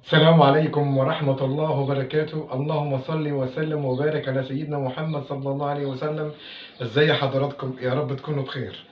السلام عليكم ورحمة الله وبركاته. اللهم صل وسلم وبارك على سيدنا محمد صلى الله عليه وسلم. ازاي حضراتكم؟ يا رب تكونوا بخير.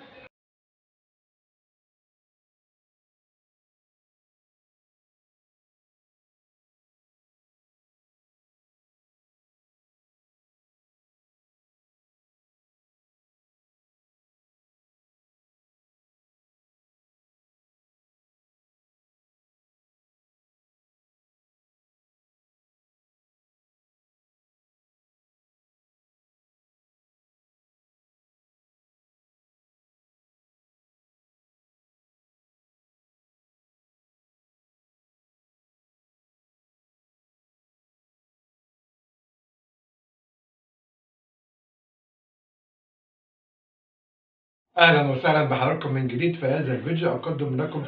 اهلا وسهلا بحضراتكم من جديد في هذا الفيديو. اقدم لكم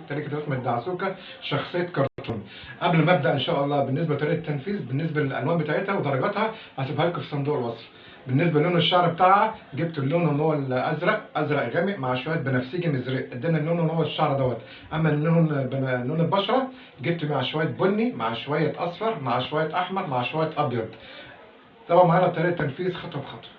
تاريخ رسم الدعسوكة شخصية كرتون. قبل ما ابدا ان شاء الله، بالنسبه لطريقه التنفيذ، بالنسبه للالوان بتاعتها ودرجاتها هسيبها لكم في صندوق الوصف. بالنسبه للون الشعر بتاعها، جبت اللون اللي هو الازرق، ازرق غامق مع شويه بنفسجي مزرق، ادانا اللون اللي هو الشعر دوت. اما لون البشره، جبت مع شويه بني مع شويه اصفر مع شويه احمر مع شويه ابيض. طبعا معانا طريقه تنفيذ خطوه بخطوه.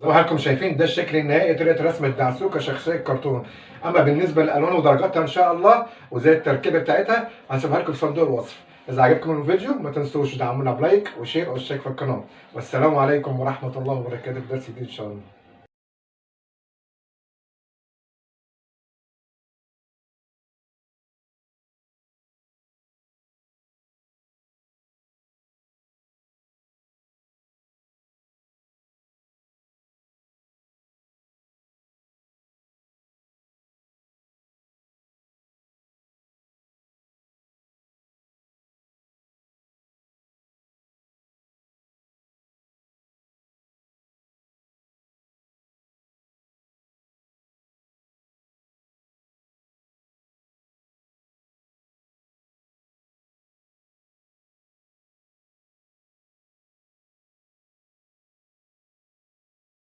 زي ما حضراتكم شايفين ده الشكل النهائي، طريقه رسم الدعسوكه شخصيه كرتون. اما بالنسبه للالوان ودرجاتها ان شاء الله وزي التركيبه بتاعتها هسيبها لكم في صندوق الوصف. اذا عجبكم الفيديو ما تنسوش تدعمونا بلايك وشير واشتراك في القناه. والسلام عليكم ورحمه الله وبركاته في درس جديد ان شاء الله.